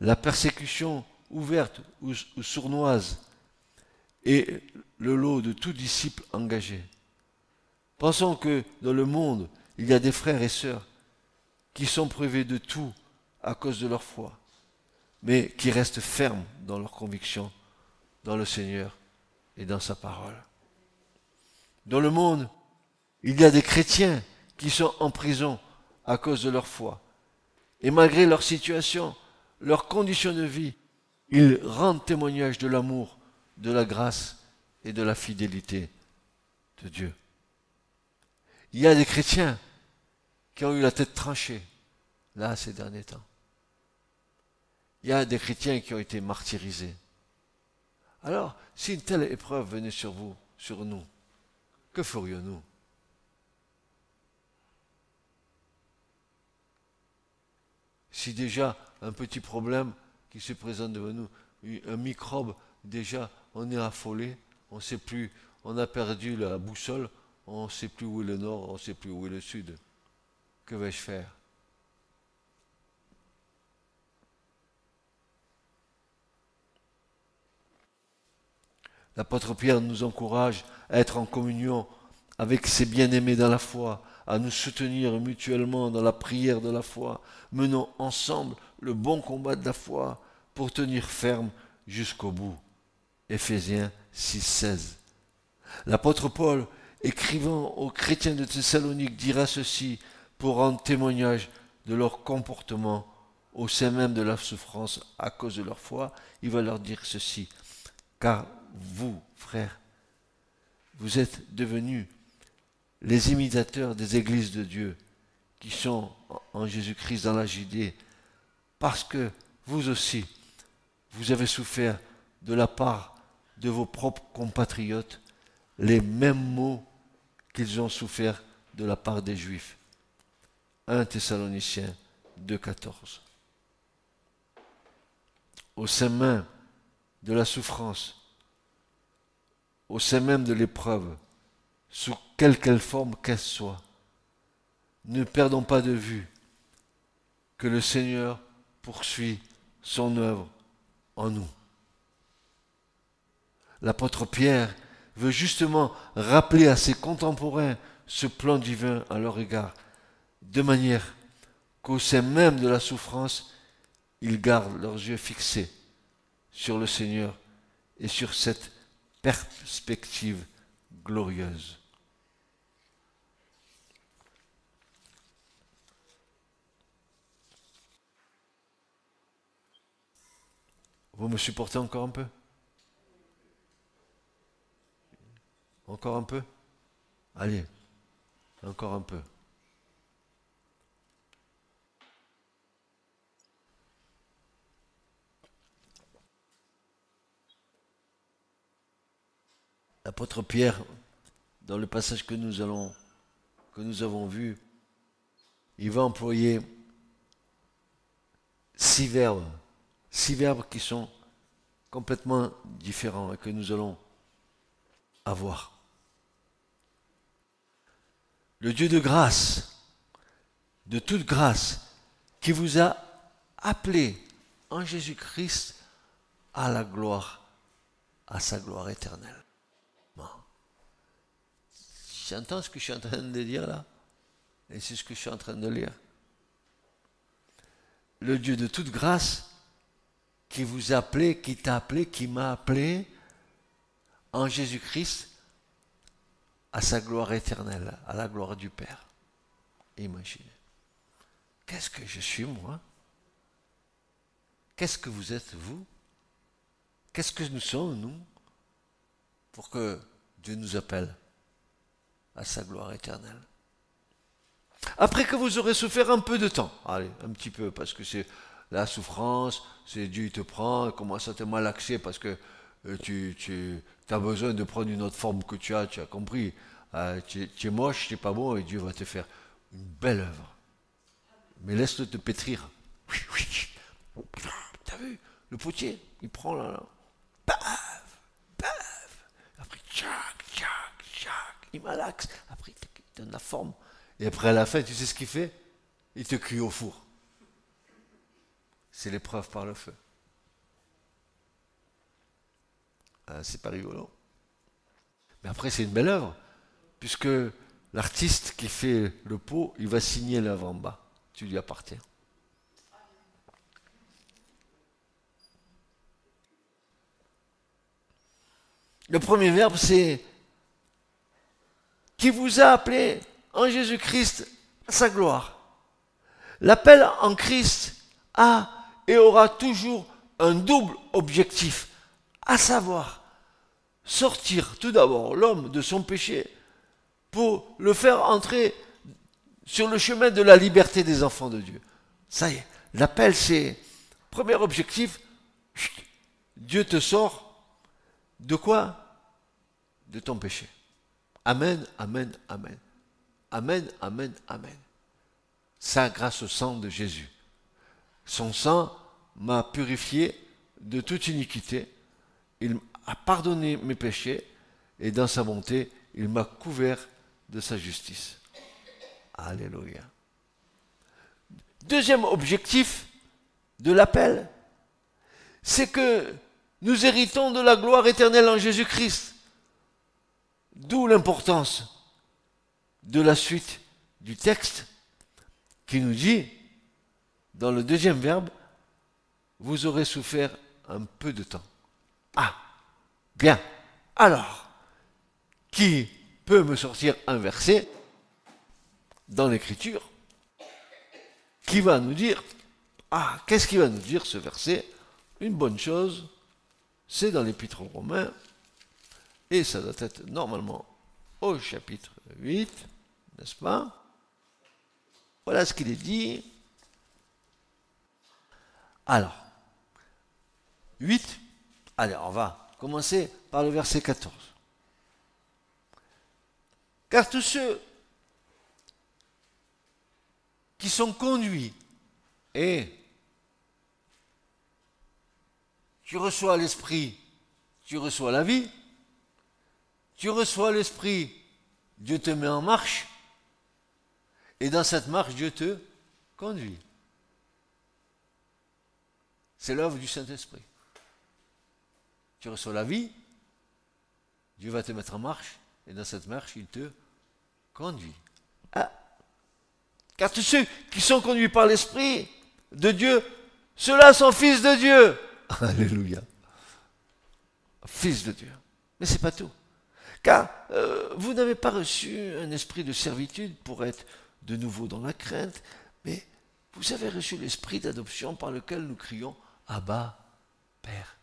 La persécution ouverte ou sournoise est le lot de tout disciple engagé. Pensons que dans le monde, il y a des frères et sœurs qui sont privés de tout à cause de leur foi, mais qui restent fermes dans leurs convictions, dans le Seigneur et dans sa parole. Dans le monde, il y a des chrétiens qui sont en prison à cause de leur foi. Et malgré leur situation, leur condition de vie, ils rendent témoignage de l'amour, de la grâce et de la fidélité de Dieu. Il y a des chrétiens qui ont eu la tête tranchée, là, ces derniers temps. Il y a des chrétiens qui ont été martyrisés. Alors, si une telle épreuve venait sur vous, sur nous, que ferions-nous? Si déjà un petit problème qui se présente devant nous, un microbe, déjà on est affolé, on ne sait plus, on a perdu la boussole, on ne sait plus où est le nord, on ne sait plus où est le sud. Que vais-je faire? L'apôtre Pierre nous encourage à être en communion avec ses bien-aimés dans la foi, à nous soutenir mutuellement dans la prière de la foi. Menons ensemble le bon combat de la foi pour tenir ferme jusqu'au bout. Éphésiens 6,16. L'apôtre Paul, écrivant aux chrétiens de Thessalonique, dira ceci pour rendre témoignage de leur comportement au sein même de la souffrance à cause de leur foi. Il va leur dire ceci: car vous, frères, vous êtes devenus les imitateurs des églises de Dieu qui sont en Jésus-Christ dans la Judée, parce que vous aussi, vous avez souffert de la part de vos propres compatriotes les mêmes maux qu'ils ont souffert de la part des Juifs. 1 Thessaloniciens 2,14. Au sein même de la souffrance, au sein même de l'épreuve, sous quelque forme qu'elle soit, ne perdons pas de vue que le Seigneur poursuit son œuvre en nous. L'apôtre Pierre veut justement rappeler à ses contemporains ce plan divin à leur égard, de manière qu'au sein même de la souffrance, ils gardent leurs yeux fixés sur le Seigneur et sur cette perspective glorieuse. Vous me supportez encore un peu? Encore un peu? Allez, encore un peu. L'apôtre Pierre, dans le passage que nous avons vu, il va employer 6 verbes qui sont complètement différents et que nous allons avoir. Le Dieu de grâce, de toute grâce, qui vous a appelé en Jésus-Christ à la gloire, à sa gloire éternelle. Bon. J'entends ce que je suis en train de dire là, et c'est ce que je suis en train de lire. Le Dieu de toute grâce, qui vous a appelé, qui t'a appelé, qui m'a appelé en Jésus-Christ à sa gloire éternelle, à la gloire du Père. Imaginez. Qu'est-ce que je suis, moi? Qu'est-ce que vous êtes, vous? Qu'est-ce que nous sommes, nous, pour que Dieu nous appelle à sa gloire éternelle? Après que vous aurez souffert un peu de temps, allez, un petit peu, parce que c'est la souffrance, c'est Dieu il te prend, il commence à te malaxer parce que tu as besoin de prendre une autre forme que tu as compris. Tu es moche, tu n'es pas bon, et Dieu va te faire une belle œuvre. Mais laisse-le te pétrir. T'as vu? Le potier, il prend là. Paf, paf. Après, tchac, tchac, tchac. Il malaxe. Après, il te donne la forme. Et après, à la fin, tu sais ce qu'il fait? Il te cuit au four. C'est l'épreuve par le feu. C'est pas rigolo. Mais après, c'est une belle œuvre, puisque l'artiste qui fait le pot, il va signer l'œuvre en bas. Tu lui appartiens. Le premier verbe, c'est qui vous a appelé en Jésus-Christ à sa gloire. L'appel en Christ a et aura toujours un double objectif, à savoir sortir tout d'abord l'homme de son péché pour le faire entrer sur le chemin de la liberté des enfants de Dieu. Ça y est, l'appel c'est, premier objectif, Dieu te sort de quoi? De ton péché. Amen, amen, amen. Amen, amen, amen. Ça grâce au sang de Jésus. Son sang m'a purifié de toute iniquité. Il a pardonné mes péchés et dans sa bonté, il m'a couvert de sa justice. Alléluia. Deuxième objectif de l'appel, c'est que nous héritons de la gloire éternelle en Jésus-Christ. D'où l'importance de la suite du texte qui nous dit, dans le deuxième verbe, vous aurez souffert un peu de temps. Ah, bien. Alors, qui peut me sortir un verset dans l'Écriture qui va nous dire, ah, qu'est-ce qu'il va nous dire ce verset? Une bonne chose, c'est dans l'Épître aux Romains, et ça doit être normalement au chapitre 8, n'est-ce pas? Voilà ce qu'il est dit. Alors, 8, allez, on va commencer par le verset 14. Car tous ceux qui sont conduits et tu reçois l'Esprit, tu reçois la vie, tu reçois l'Esprit, Dieu te met en marche, et dans cette marche, Dieu te conduit. C'est l'œuvre du Saint-Esprit. Tu reçois la vie, Dieu va te mettre en marche, et dans cette marche, il te conduit. Ah. Car tous ceux qui sont conduits par l'Esprit de Dieu, ceux-là sont fils de Dieu. Alléluia. Fils de Dieu. Mais ce n'est pas tout. Car vous n'avez pas reçu un esprit de servitude pour être de nouveau dans la crainte, mais vous avez reçu l'esprit d'adoption par lequel nous crions « Abba, Père ».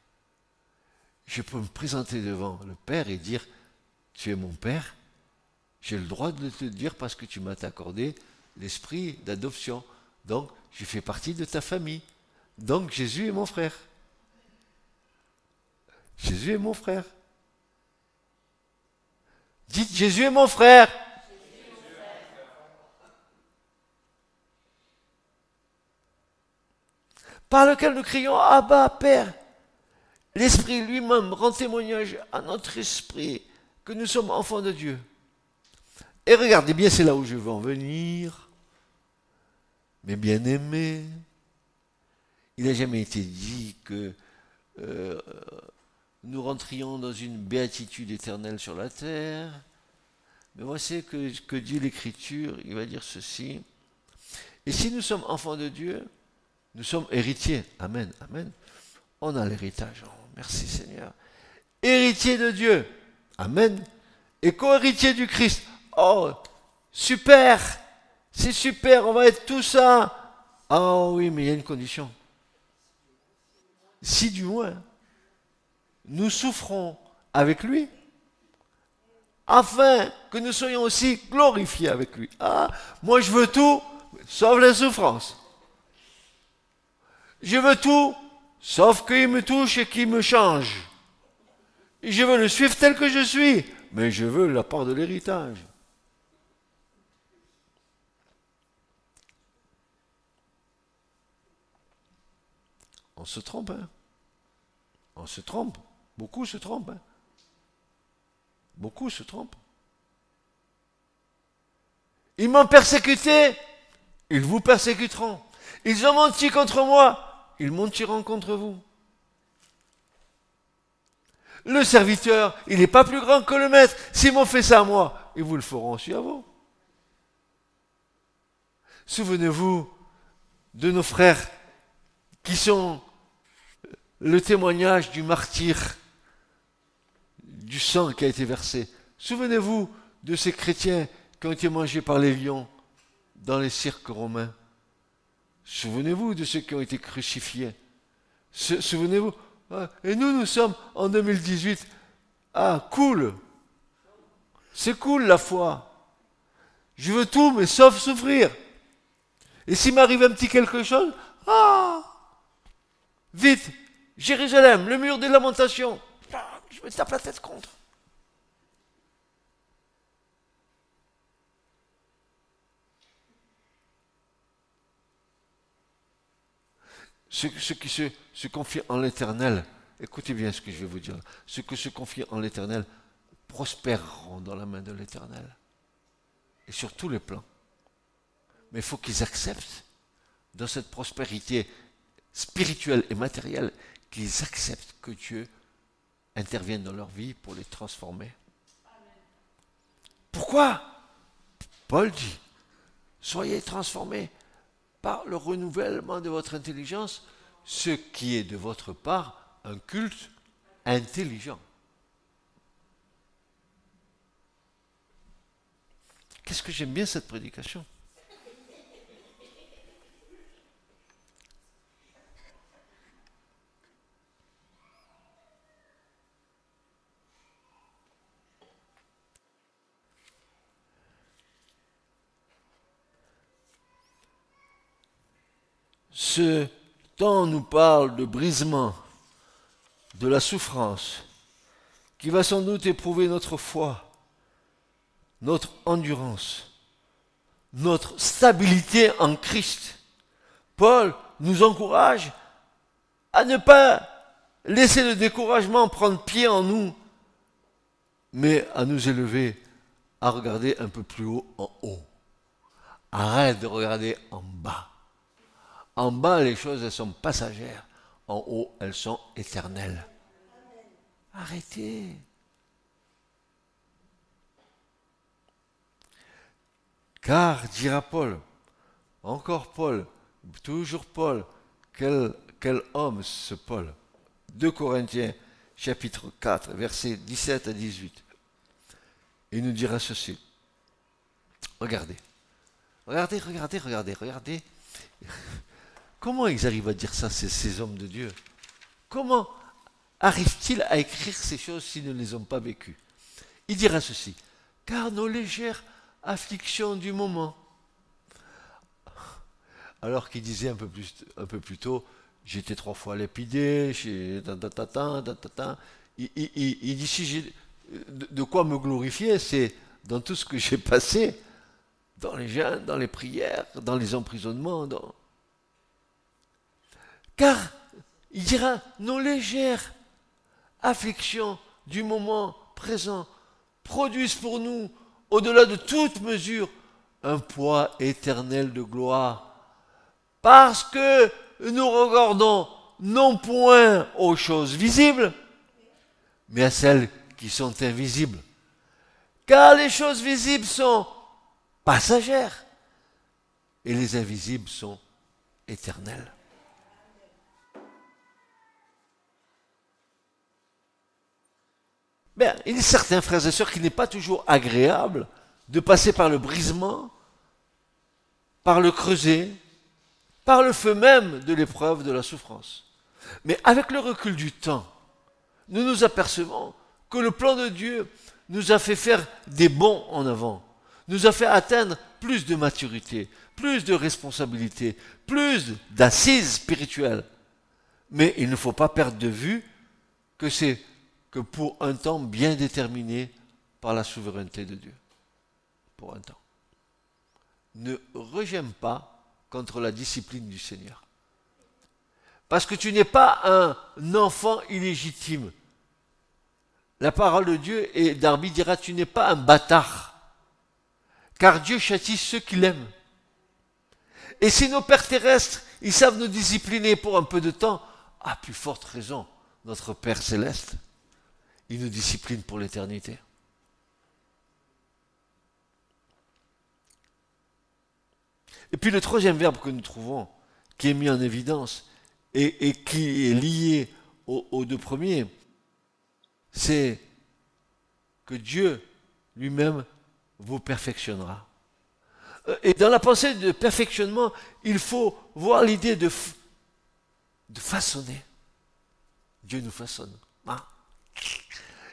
Je peux me présenter devant le Père et dire « Tu es mon Père ». J'ai le droit de te le dire parce que tu m'as accordé l'esprit d'adoption. Donc, je fais partie de ta famille. Donc, Jésus est mon frère. Jésus est mon frère. Dites, Jésus est mon frère. Par lequel nous crions, Abba, Père. L'Esprit lui-même rend témoignage à notre esprit que nous sommes enfants de Dieu. Et regardez bien, c'est là où je veux en venir. Mes bien-aimés, il n'a jamais été dit que nous rentrions dans une béatitude éternelle sur la terre. Mais voici que dit l'Écriture, il va dire ceci. Et si nous sommes enfants de Dieu, nous sommes héritiers. Amen, amen. On a l'héritage. Oh, merci Seigneur. Héritiers de Dieu. Amen. Et co-héritiers du Christ. Oh, super. C'est super, on va être tout ça. Ah oui, mais il y a une condition. Si du moins, nous souffrons avec lui, afin que nous soyons aussi glorifiés avec lui. Ah, moi je veux tout, sauf la souffrance. Je veux tout, sauf qu'il me touche et qu'il me change. Et je veux le suivre tel que je suis, mais je veux la part de l'héritage. On se trompe, hein? On se trompe. Beaucoup se trompent, hein? Beaucoup se trompent. Ils m'ont persécuté, ils vous persécuteront. Ils ont menti contre moi, ils mentiront contre vous. Le serviteur, il n'est pas plus grand que le maître. S'ils m'ont fait ça à moi, ils vous le feront aussi à vous. Souvenez-vous de nos frères qui sont le témoignage du martyr, du sang qui a été versé. Souvenez-vous de ces chrétiens qui ont été mangés par les lions dans les cirques romains. Souvenez-vous de ceux qui ont été crucifiés. Souvenez-vous. Et nous sommes en 2018. Ah, cool. C'est cool la foi. Je veux tout, mais sauf souffrir. Et s'il m'arrive un petit quelque chose, vite, Jérusalem, le mur des lamentations. Je me tape la tête contre. Ceux qui se confient en l'Éternel, écoutez bien ce que je vais vous dire, ceux qui se confient en l'Éternel prospéreront dans la main de l'Éternel. Et sur tous les plans. Mais il faut qu'ils acceptent, dans cette prospérité spirituelle et matérielle, qu'ils acceptent que Dieu intervienne dans leur vie pour les transformer. Pourquoi? Paul dit, Soyez transformés par le renouvellement de votre intelligence, ce qui est de votre part un culte intelligent. Qu'est-ce que j'aime bien cette prédication? Ce temps nous parle de brisement, de la souffrance, qui va sans doute éprouver notre foi, notre endurance, notre stabilité en Christ. Paul nous encourage à ne pas laisser le découragement prendre pied en nous, mais à nous élever, à regarder un peu plus haut en haut. Arrête de regarder en bas. En bas, les choses, elles sont passagères. En haut, elles sont éternelles. Arrêtez. Car, dira Paul, encore Paul, toujours Paul, quel homme ce Paul. 2 Corinthiens, chapitre 4, versets 17 à 18. Il nous dira ceci. Regardez. Regardez. Comment ils arrivent à dire ça, ces hommes de Dieu? Comment arrivent-ils à écrire ces choses s'ils ne les ont pas vécues? Il dira ceci. Car nos légères afflictions du moment. Alors qu'il disait un peu plus tôt, j'étais 3 fois lépidé, il dit si j'ai de quoi me glorifier, c'est dans tout ce que j'ai passé, dans les jeûnes, dans les prières, dans les emprisonnements. Car, il dira, nos légères afflictions du moment présent produisent pour nous, au-delà de toute mesure, un poids éternel de gloire. Parce que nous regardons non point aux choses visibles, mais à celles qui sont invisibles. Car les choses visibles sont passagères et les invisibles sont éternelles. Bien, il est certain, frères et sœurs, qu'il n'est pas toujours agréable de passer par le brisement, par le creuset, par le feu même de l'épreuve de la souffrance. Mais avec le recul du temps, nous nous apercevons que le plan de Dieu nous a fait faire des bonds en avant, nous a fait atteindre plus de maturité, plus de responsabilité, plus d'assises spirituelles. Mais il ne faut pas perdre de vue que c'est que pour un temps bien déterminé par la souveraineté de Dieu. Pour un temps. Ne regemme pas contre la discipline du Seigneur. Parce que tu n'es pas un enfant illégitime. La parole de Dieu, et Darby dira, tu n'es pas un bâtard. Car Dieu châtie ceux qu'il aime. Et si nos pères terrestres, ils savent nous discipliner pour un peu de temps, à plus forte raison, notre Père céleste, il nous discipline pour l'éternité. Et puis le troisième verbe que nous trouvons, qui est mis en évidence et qui est lié aux deux premiers, c'est que Dieu lui-même vous perfectionnera. Et dans la pensée de perfectionnement, il faut voir l'idée de façonner. Dieu nous façonne. Hein?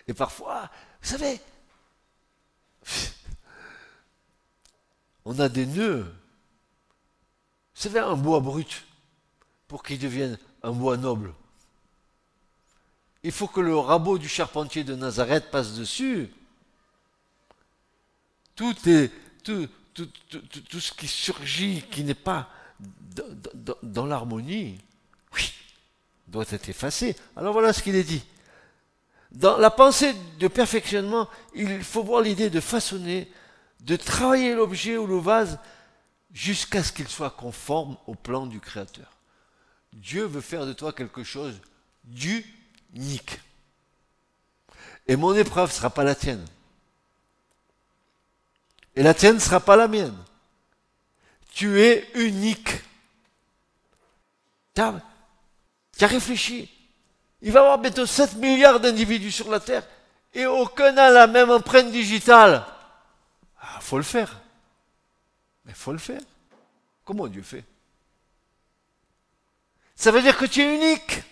Et parfois, vous savez, on a des nœuds. Vous savez, un bois brut, pour qu'il devienne un bois noble, il faut que le rabot du charpentier de Nazareth passe dessus. Tout ce qui surgit, qui n'est pas dans l'harmonie, oui, doit être effacé. Alors voilà ce qu'il est dit. Dans la pensée de perfectionnement, il faut voir l'idée de façonner, de travailler l'objet ou le vase jusqu'à ce qu'il soit conforme au plan du Créateur. Dieu veut faire de toi quelque chose d'unique. Et mon épreuve ne sera pas la tienne. Et la tienne ne sera pas la mienne. Tu es unique. Tu as réfléchi. Il va y avoir bientôt 7 milliards d'individus sur la Terre et aucun n'a la même empreinte digitale. Il faut le faire. Mais il faut le faire. Comment Dieu fait? Ça veut dire que tu es unique.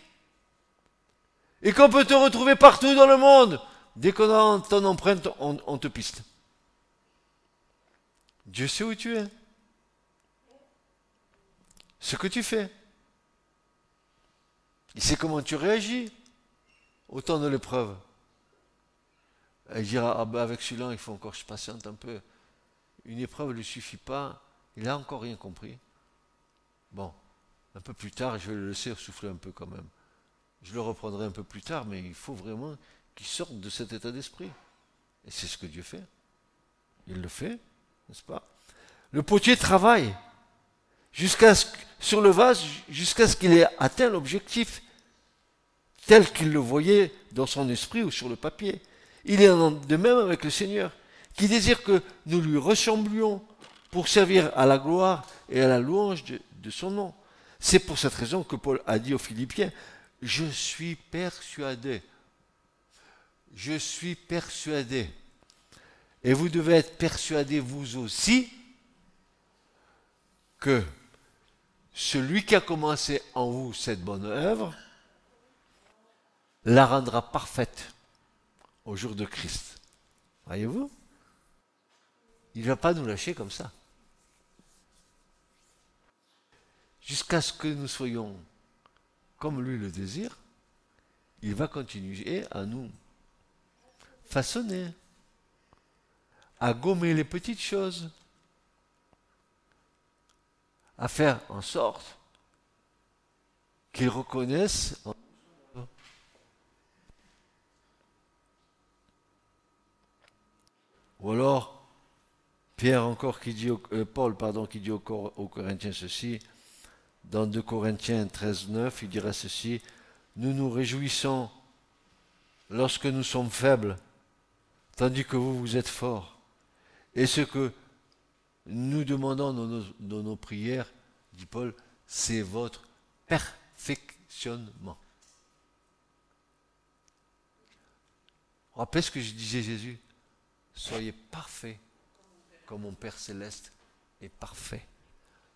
Et qu'on peut te retrouver partout dans le monde. Dès qu'on a ton empreinte, on te piste. Dieu sait où tu es. Ce que tu fais. Il sait comment tu réagis au temps de l'épreuve. Il dira, ah ben avec celui-là, il faut encore que je patiente un peu. Une épreuve ne lui suffit pas. Il n'a encore rien compris. Bon, un peu plus tard, je vais le laisser souffler un peu quand même. Je le reprendrai un peu plus tard, mais il faut vraiment qu'il sorte de cet état d'esprit. Et c'est ce que Dieu fait. Il le fait, n'est-ce pas? Le potier travaille sur le vase jusqu'à ce qu'il ait atteint l'objectif tel qu'il le voyait dans son esprit ou sur le papier. Il est de même avec le Seigneur, qui désire que nous lui ressemblions pour servir à la gloire et à la louange de son nom. C'est pour cette raison que Paul a dit aux Philippiens, je suis persuadé, et vous devez être persuadés vous aussi, que celui qui a commencé en vous cette bonne œuvre la rendra parfaite au jour de Christ. Voyez-vous? Il ne va pas nous lâcher comme ça. Jusqu'à ce que nous soyons comme lui le désire, il va continuer à nous façonner, à gommer les petites choses, à faire en sorte qu'ils reconnaissent ou alors Pierre encore qui dit Paul qui dit aux Corinthiens ceci, dans 2 Corinthiens 13:9, il dira ceci, nous nous réjouissons lorsque nous sommes faibles, tandis que vous êtes forts. Et ce que nous demandons dans nos prières, dit Paul, c'est votre perfectionnement. Rappelez ce que je disais Jésus, soyez parfaits comme mon Père céleste est parfait.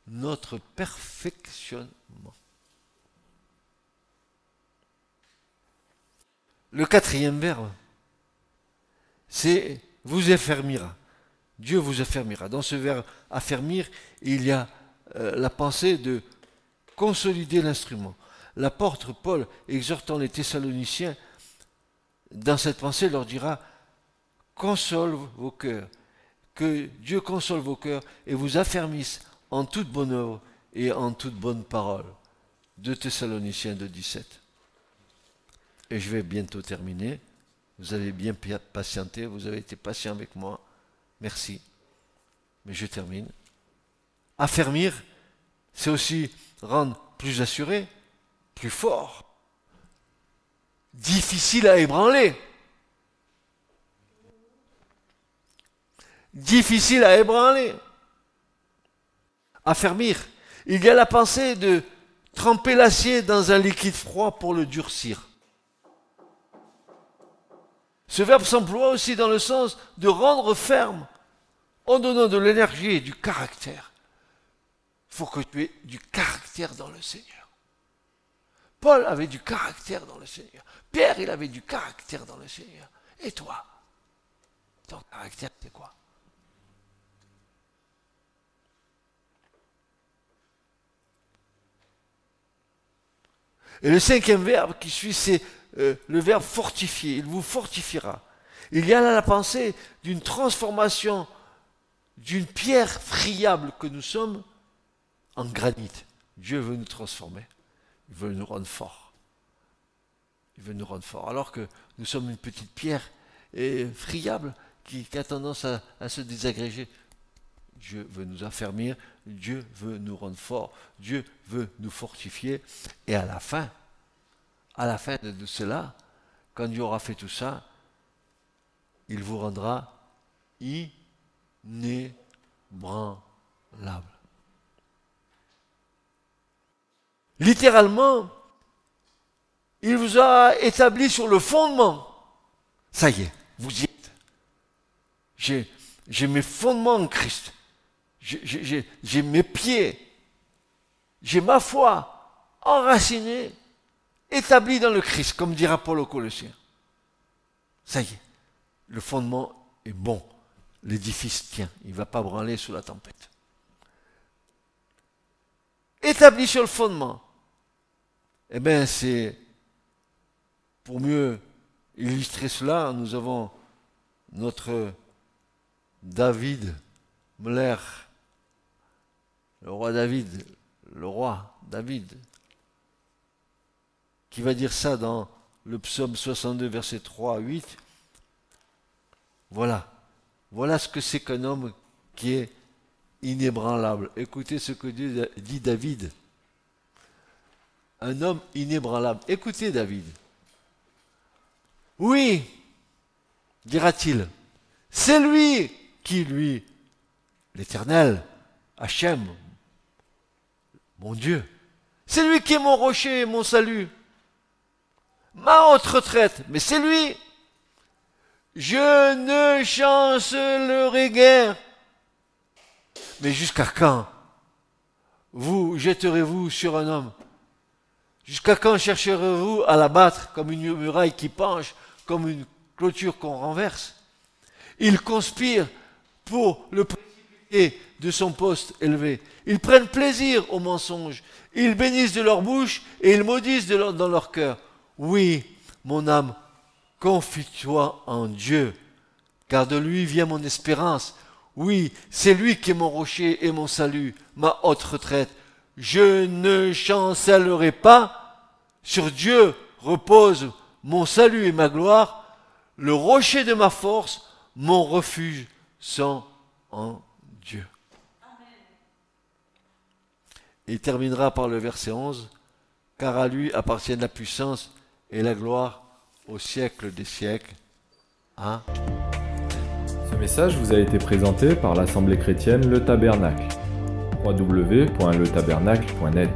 Notre perfectionnement. Le quatrième verbe, c'est vous affermira. Dieu vous affermira. Dans ce verbe affermir, il y a la pensée de consolider l'instrument. L'apôtre Paul, exhortant les Thessaloniciens, dans cette pensée leur dira, console vos cœurs, que Dieu console vos cœurs et vous affermisse en toute bonne œuvre et en toute bonne parole. 2 Thessaloniciens 2:17. Et je vais bientôt terminer. Vous avez bien patienté, vous avez été patient avec moi. Merci. Mais je termine. Affermir, c'est aussi rendre plus assuré, plus fort, difficile à ébranler. Difficile à ébranler. Affermir. Il y a la pensée de tremper l'acier dans un liquide froid pour le durcir. Ce verbe s'emploie aussi dans le sens de rendre ferme en donnant de l'énergie et du caractère. Il faut que tu aies du caractère dans le Seigneur. Paul avait du caractère dans le Seigneur. Pierre, il avait du caractère dans le Seigneur. Et toi, ton caractère, c'est quoi? Et le cinquième verbe qui suit, c'est le verbe fortifier. Il vous fortifiera. Il y a là la pensée d'une transformation d'une pierre friable que nous sommes en granit. Dieu veut nous transformer. Il veut nous rendre forts. Il veut nous rendre forts. Alors que nous sommes une petite pierre friable qui a tendance à se désagréger. Dieu veut nous affermir, Dieu veut nous rendre forts, Dieu veut nous fortifier. Et à la fin de cela, quand Dieu aura fait tout ça, il vous rendra inébranlable. Littéralement, il vous a établi sur le fondement. Ça y est, vous y êtes. J'ai mes fondements en Christ. J'ai mes pieds. J'ai ma foi enracinée, établie dans le Christ, comme dira Paul aux Colossiens. Ça y est, le fondement est bon. L'édifice tient. Il ne va pas branler sous la tempête. Établi sur le fondement. Eh bien, c'est pour mieux illustrer cela, nous avons notre David Müller, le roi David, qui va dire ça dans le psaume 62, verset 3 à 8. Voilà ce que c'est qu'un homme qui est inébranlable. Écoutez ce que dit David. Un homme inébranlable. Écoutez David. Oui, dira-t-il, c'est lui qui, lui, l'Éternel, Hachem, mon Dieu, c'est lui qui est mon rocher et mon salut, ma haute retraite, mais c'est lui. Je ne chancellerai guère. Mais jusqu'à quand vous jetterez-vous sur un homme? Jusqu'à quand chercherez-vous à l'abattre comme une muraille qui penche, comme une clôture qu'on renverse? Ils conspirent pour le précipiter de son poste élevé. Ils prennent plaisir au mensonge. Ils bénissent de leur bouche et ils maudissent dans leur cœur. Oui, mon âme, confie-toi en Dieu, car de lui vient mon espérance. Oui, c'est lui qui est mon rocher et mon salut, ma haute retraite. Je ne chancellerai pas. Sur Dieu repose mon salut et ma gloire, le rocher de ma force, mon refuge sont en Dieu. Amen. Il terminera par le verset 11. Car à lui appartiennent la puissance et la gloire au siècle des siècles. Amen. Ce message vous a été présenté par l'Assemblée chrétienne Le Tabernacle. www.letabernacle.net